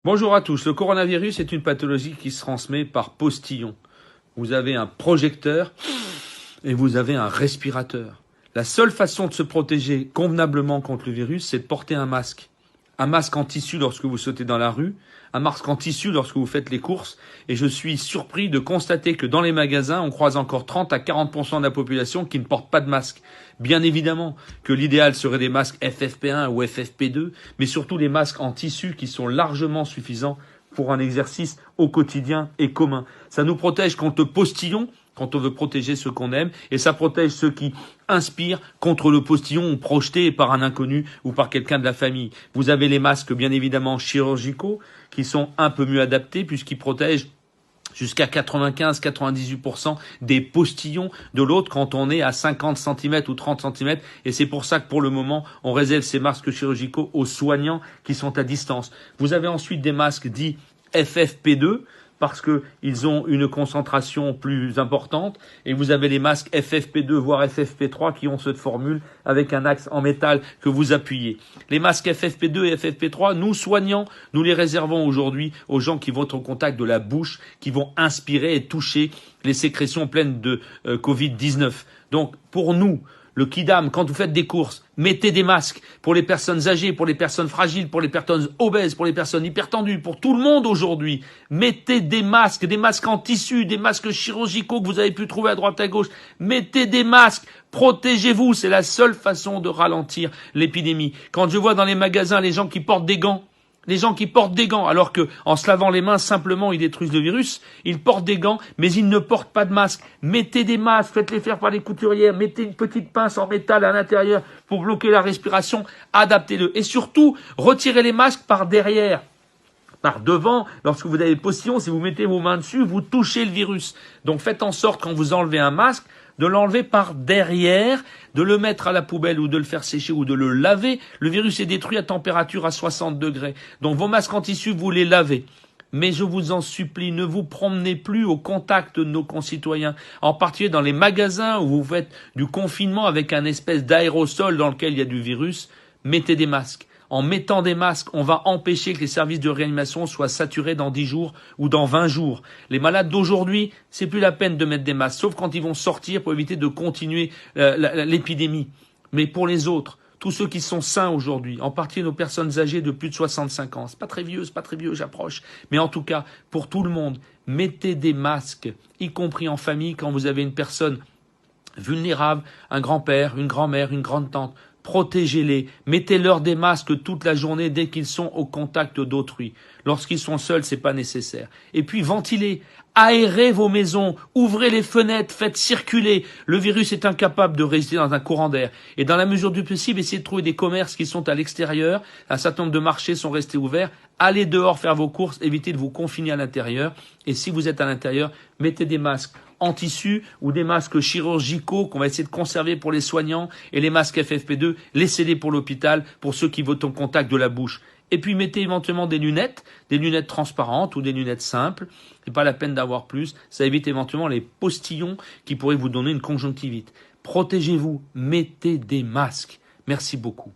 Bonjour à tous. Le coronavirus est une pathologie qui se transmet par postillon. Vous avez un projecteur et vous avez un respirateur. La seule façon de se protéger convenablement contre le virus, c'est de porter un masque. Un masque en tissu lorsque vous sautez dans la rue, un masque en tissu lorsque vous faites les courses. Et je suis surpris de constater que dans les magasins, on croise encore 30 à 40% de la population qui ne porte pas de masque. Bien évidemment que l'idéal serait des masques FFP1 ou FFP2, mais surtout des masques en tissu qui sont largement suffisants pour un exercice au quotidien et commun. Ça nous protège contre le postillon, quand on veut protéger ceux qu'on aime, et ça protège ceux qui inspirent contre le postillon projeté par un inconnu ou par quelqu'un de la famille. Vous avez les masques, bien évidemment, chirurgicaux, qui sont un peu mieux adaptés puisqu'ils protègent jusqu'à 95-98% des postillons de l'autre quand on est à 50 cm ou 30 cm. Et c'est pour ça que pour le moment, on réserve ces masques chirurgicaux aux soignants qui sont à distance. Vous avez ensuite des masques dits FFP2, parce qu'ils ont une concentration plus importante, et vous avez les masques FFP2 voire FFP3 qui ont cette formule avec un axe en métal que vous appuyez. Les masques FFP2 et FFP3, nous soignants, nous les réservons aujourd'hui aux gens qui vont être au contact de la bouche, qui vont inspirer et toucher les sécrétions pleines de Covid-19. Donc pour nous, le Kidam, quand vous faites des courses, mettez des masques pour les personnes âgées, pour les personnes fragiles, pour les personnes obèses, pour les personnes hypertendues, pour tout le monde aujourd'hui. Mettez des masques en tissu, des masques chirurgicaux que vous avez pu trouver à droite à gauche. Mettez des masques, protégez-vous, c'est la seule façon de ralentir l'épidémie. Quand je vois dans les magasins les gens qui portent des gants, alors que, en se lavant les mains, simplement, ils détruisent le virus. Ils portent des gants, mais ils ne portent pas de masque. Mettez des masques, faites-les faire par les couturières, mettez une petite pince en métal à l'intérieur pour bloquer la respiration, adaptez-le. Et surtout, retirez les masques par derrière. Par devant, lorsque vous avez postillon, si vous mettez vos mains dessus, vous touchez le virus. Donc faites en sorte, quand vous enlevez un masque, de l'enlever par derrière, de le mettre à la poubelle ou de le faire sécher ou de le laver. Le virus est détruit à température à 60 degrés. Donc vos masques en tissu, vous les lavez. Mais je vous en supplie, ne vous promenez plus au contact de nos concitoyens, en particulier dans les magasins où vous faites du confinement avec un espèce d'aérosol dans lequel il y a du virus. Mettez des masques. En mettant des masques, on va empêcher que les services de réanimation soient saturés dans 10 jours ou dans 20 jours. Les malades d'aujourd'hui, c'est plus la peine de mettre des masques, sauf quand ils vont sortir pour éviter de continuer l'épidémie. Mais pour les autres, tous ceux qui sont sains aujourd'hui, en particulier nos personnes âgées de plus de 65 ans, c'est pas très vieux, j'approche. Mais en tout cas, pour tout le monde, mettez des masques, y compris en famille, quand vous avez une personne vulnérable, un grand-père, une grand-mère, une grande-tante. Protégez-les, mettez-leur des masques toute la journée dès qu'ils sont au contact d'autrui. Lorsqu'ils sont seuls, c'est pas nécessaire. Et puis ventilez, aérez vos maisons, ouvrez les fenêtres, faites circuler. Le virus est incapable de rester dans un courant d'air. Et dans la mesure du possible, essayez de trouver des commerces qui sont à l'extérieur. Un certain nombre de marchés sont restés ouverts. Allez dehors faire vos courses, évitez de vous confiner à l'intérieur. Et si vous êtes à l'intérieur, mettez des masques en tissu ou des masques chirurgicaux qu'on va essayer de conserver pour les soignants, et les masques FFP2, laissez-les pour l'hôpital, pour ceux qui vont au contact de la bouche. Et puis mettez éventuellement des lunettes transparentes ou des lunettes simples. C'est pas la peine d'avoir plus. Ça évite éventuellement les postillons qui pourraient vous donner une conjonctivite. Protégez-vous, mettez des masques. Merci beaucoup.